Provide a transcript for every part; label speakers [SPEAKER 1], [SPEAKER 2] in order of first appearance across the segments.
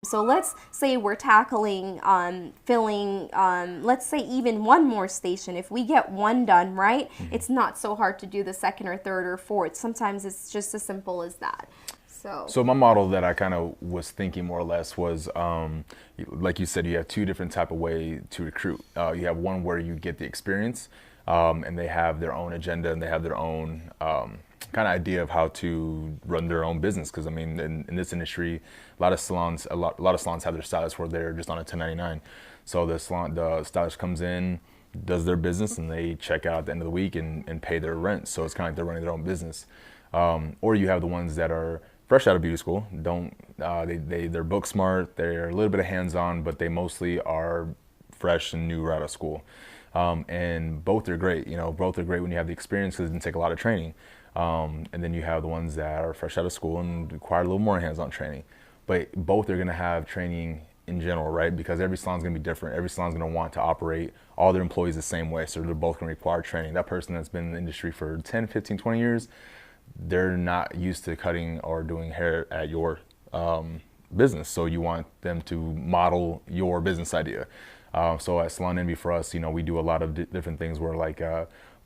[SPEAKER 1] So let's say we're tackling filling, let's say even one more station. If we get one done right, it's not so hard to do the second or third or fourth. Sometimes it's just as simple as that.
[SPEAKER 2] So my model that I kind of was thinking more or less was, like you said, you have two different type of way to recruit. You have one where you get the experience, and they have their own agenda and they have their own kind of idea of how to run their own business. Because I mean, in this industry, a lot of salons have their stylists where they're just on a 1099. So the stylist comes in, does their business, and they check out at the end of the week and pay their rent. So it's kind of like they're running their own business. Or you have the ones that are fresh out of beauty school, they're book smart, they're a little bit of hands-on, but they mostly are fresh and new right out of school. And both are great, both are great when you have the experience because it didn't take a lot of training. And then you have the ones that are fresh out of school and require a little more hands-on training. But both are gonna have training in general, right? Because every salon's gonna be different. Every salon's gonna want to operate all their employees the same way. So they're both gonna require training. That person that's been in the industry for 10, 15, 20 years, they're not used to cutting or doing hair at your business. So you want them to model your business idea. So at Salon Envy for us, we do a lot of different things where like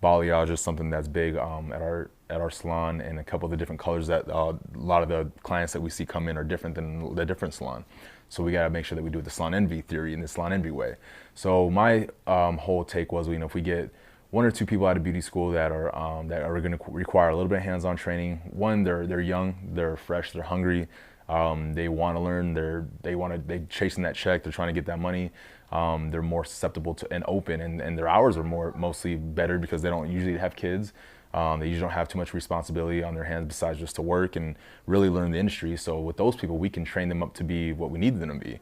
[SPEAKER 2] balayage is something that's big at our salon, and a couple of the different colors that a lot of the clients that we see come in are different than the different salon. So we got to make sure that we do it the Salon Envy theory and the Salon Envy way. So my whole take was, if we get one or two people out of beauty school that are going to require a little bit of hands-on training. One, they're young, they're fresh, they're hungry, they want to learn, they're chasing that check, they're trying to get that money. They're more susceptible to and open, and their hours are mostly better because they don't usually have kids. They usually don't have too much responsibility on their hands besides just to work and really learn the industry. So with those people, we can train them up to be what we need them to be.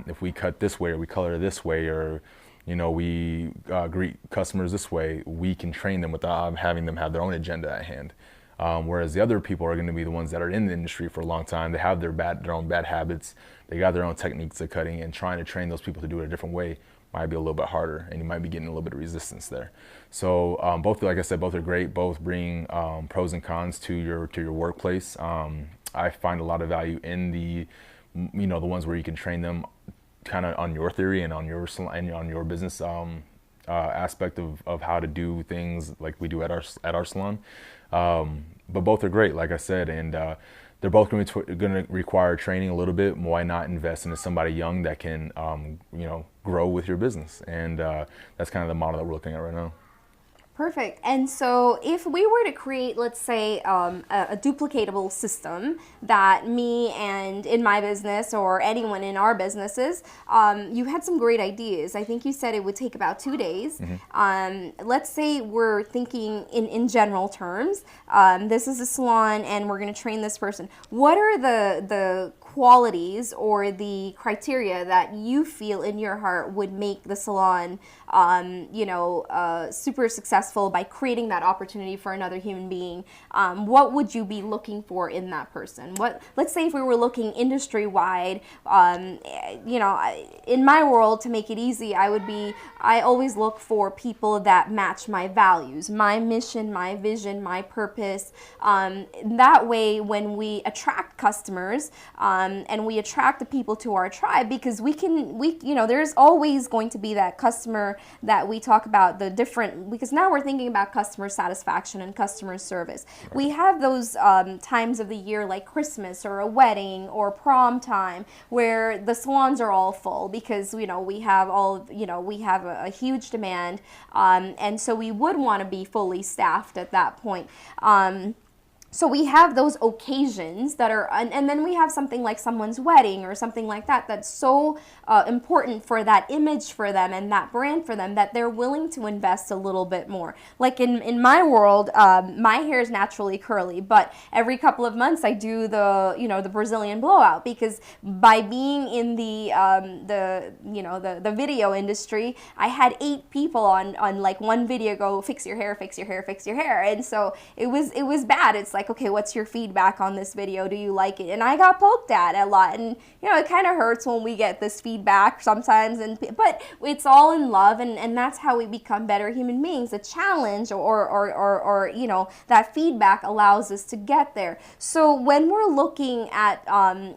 [SPEAKER 2] If we cut this way or we color this way, or we greet customers this way, we can train them without having them have their own agenda at hand. Whereas the other people are going to be the ones that are in the industry for a long time. They have their own bad habits. They got their own techniques of cutting, and trying to train those people to do it a different way might be a little bit harder, and you might be getting a little bit of resistance there. So both, like I said, both are great. Both bring pros and cons to your workplace. I find a lot of value in the ones where you can train them kind of on your theory and on your business aspect of how to do things like we do at our salon. But both are great, like I said, and they're both going to require training a little bit. Why not invest into somebody young that can grow with your business? And that's kind of the model that we're looking at right now.
[SPEAKER 1] Perfect. And so if we were to create, let's say, a duplicatable system that me and in my business or anyone in our businesses, you had some great ideas. I think you said it would take about 2 days. Let's say we're thinking in general terms. This is a salon and we're going to train this person. What are the qualities or the criteria that you feel in your heart would make the salon super successful by creating that opportunity for another human being? What would you be looking for in that person? Let's say if we were looking industry wide, in my world, to make it easy, I always look for people that match my values, my mission, my vision, my purpose. That way, when we attract customers, and we attract the people to our tribe, because there's always going to be that customer that we talk about, because now we're thinking about customer satisfaction and customer service. Right. We have those times of the year like Christmas or a wedding or prom time where the salons are all full because we have a huge demand, and so we would want to be fully staffed at that point. So we have those occasions that are, and then we have something like someone's wedding or something like that that's so important for that image for them and that brand for them that they're willing to invest a little bit more. Like in my world, my hair is naturally curly, but every couple of months I do the Brazilian blowout, because by being in the video industry, I had 8 people on like one video go, fix your hair, fix your hair, fix your hair, and so it was bad. It's like like, okay, what's your feedback on this video? Do you like it? And I got poked at a lot, and you know, it kind of hurts when we get this feedback sometimes, but it's all in love, and that's how we become better human beings. A challenge or you know, that feedback allows us to get there. So when we're looking at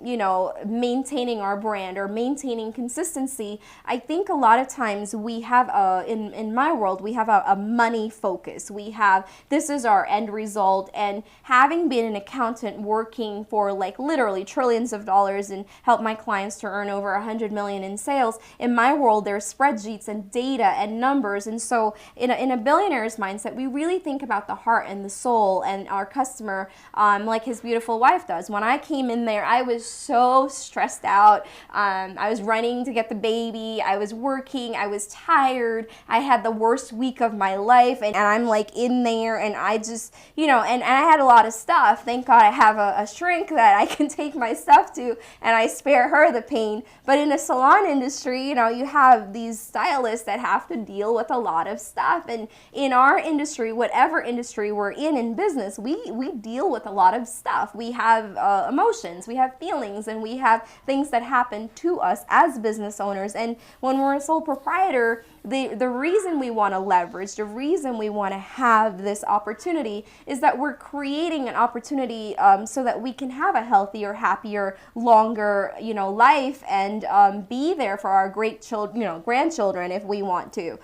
[SPEAKER 1] you know, maintaining our brand or maintaining consistency, I think a lot of times we have in my world, we have a money focus. We have, this is our end result, and having been an accountant working for like literally trillions of dollars and help my clients to earn over 100 million in sales, in my world there's spreadsheets and data and numbers. And so in a billionaire's mindset, we really think about the heart and the soul and our customer, like his beautiful wife does. When I came in there, I was so stressed out. I was running to get the baby, I was working, I was tired, I had the worst week of my life, and I'm like in there, and I just, you know, and I had a lot of stuff. Thank God I have a shrink that I can take my stuff to, and I spare her the pain. But in the salon industry, you know, you have these stylists that have to deal with a lot of stuff. And in our industry, whatever industry we're in business, we deal with a lot of stuff. We have emotions, we have feelings, and we have things that happen to us as business owners. And when we're a sole proprietor, the reason we want to leverage, the reason we want to have this opportunity is that we're creating an opportunity so that we can have a healthier, happier, longer, you know, life, and be there for our great children, you know, grandchildren if we want to.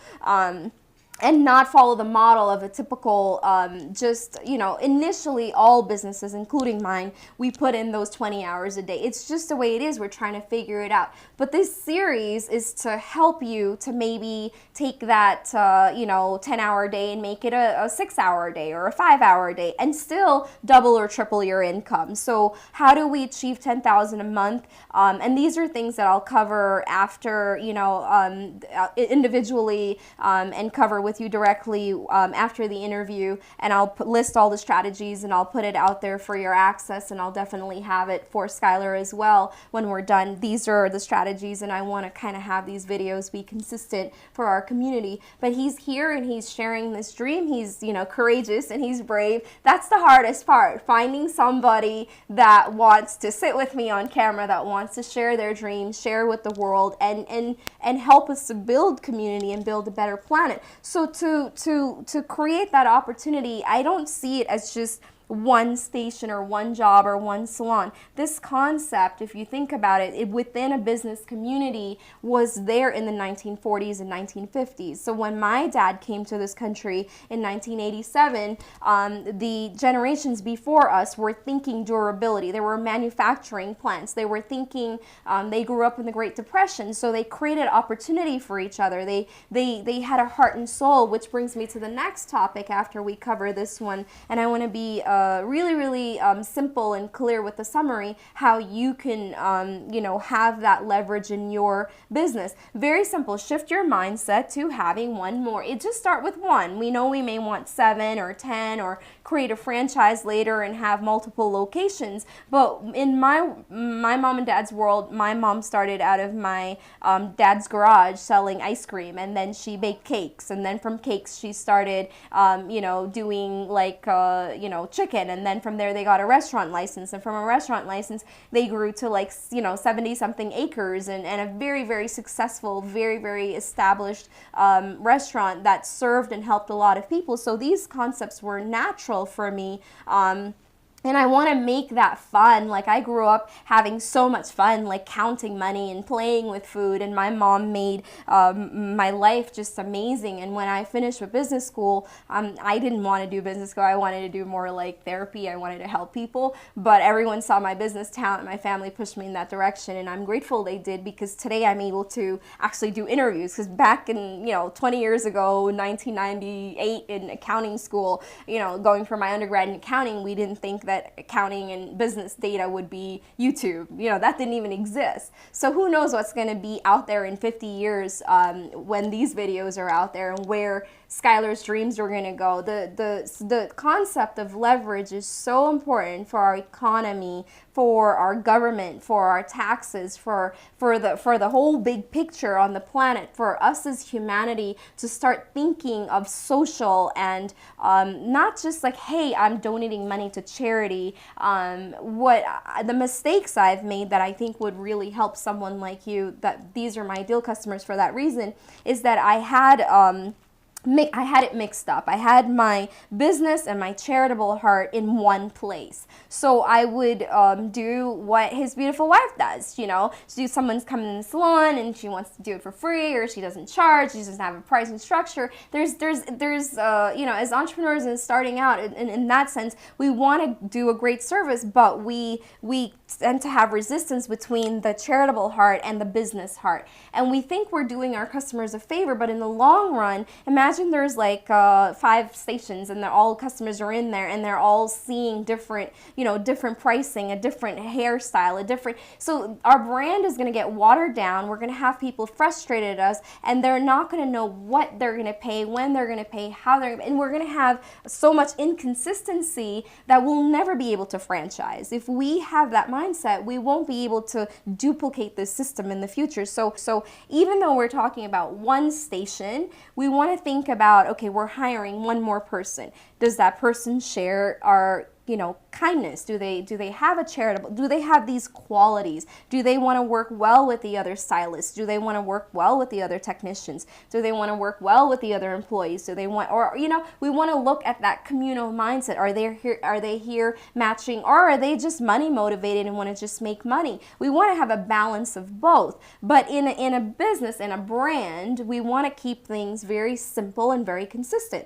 [SPEAKER 1] And not follow the model of a typical, just, you know, initially all businesses, including mine, we put in those 20 hours a day. It's just the way it is. We're trying to figure it out. But this series is to help you to maybe take that, you know, 10-hour day and make it a 6-hour day or a 5-hour day, and still double or triple your income. So how do we achieve 10,000 a month? And these are things that I'll cover after, you know, individually, and cover with you directly after the interview, and I'll list all the strategies, and I'll put it out there for your access, and I'll definitely have it for Skylarr as well when we're done. These are the strategies, and I want to kind of have these videos be consistent for our community. But he's here and he's sharing this dream. He's, you know, courageous and he's brave. That's the hardest part, finding somebody that wants to sit with me on camera, that wants to share their dreams, share with the world, and help us to build community and build a better planet. So to create that opportunity, I don't see it as just one station or one job or one salon. This concept, if you think about it, within a business community was there in the 1940s and 1950s. So when my dad came to this country in 1987, the generations before us were thinking durability. They were manufacturing plants. They were thinking, they grew up in the Great Depression, so they created opportunity for each other. They had a heart and soul, which brings me to the next topic after we cover this one. And I want to be really simple and clear with the summary, how you can you know, have that leverage in your business. Very simple. Shift your mindset to having one more. It just start with one. We know we may want 7 or 10 or create a franchise later and have multiple locations, but in my mom and dad's world, my mom started out of my dad's garage selling ice cream, and then she baked cakes, and then from cakes she started you know, doing like you know, chicken, and then from there they got a restaurant license, and from a restaurant license they grew to like, you know, 70 something acres, and a very successful, very established restaurant that served and helped a lot of people. So these concepts were natural for me. And I want to make that fun. Like, I grew up having so much fun, like counting money and playing with food, and my mom made my life just amazing. And when I finished with business school, I didn't want to do business school. I wanted to do more like therapy. I wanted to help people, but everyone saw my business talent. My family pushed me in that direction, and I'm grateful they did, because today I'm able to actually do interviews. Because back in, you know, 20 years ago, 1998 in accounting school, you know, going for my undergrad in accounting, we didn't think that accounting and business data would be YouTube. You know, that didn't even exist. So who knows what's going to be out there in 50 years when these videos are out there, and where Skylarr's dreams are going to go. The concept of leverage is so important for our economy, for our government, for our taxes, for the whole big picture on the planet, for us as humanity to start thinking of social and not just like, hey, I'm donating money to charity. The mistakes I've made that I think would really help someone like you, that these are my ideal customers for that reason, is that I had it mixed up. I had my business and my charitable heart in one place. So I would do what his beautiful wife does, you know. So someone's coming in the salon and she wants to do it for free, or she doesn't charge, she doesn't have a pricing structure. There's you know, as entrepreneurs and starting out, in that sense, we want to do a great service, but we tend to have resistance between the charitable heart and the business heart. And we think we're doing our customers a favor, but in the long run, imagine there's like 5 stations and all customers are in there and they're all seeing different, you know, different pricing, a different hairstyle, so our brand is going to get watered down. We're going to have people frustrated at us, and they're not going to know what they're going to pay, when they're going to pay, how and we're going to have so much inconsistency that we'll never be able to franchise. If we have that mindset, we won't be able to duplicate this system in the future. So even though we're talking about one station, we want to think about, okay, we're hiring one more person. Does that person share our, you know, kindness? Do they have a charitable, do they have these qualities? Do they want to work well with the other stylists? Do they want to work well with the other technicians? Do they want to work well with the other employees? Do they want, or, you know, we want to look at that communal mindset. Are they here matching, or are they just money motivated and want to just make money? We want to have a balance of both. But in a business, in a brand, we want to keep things very simple and very consistent.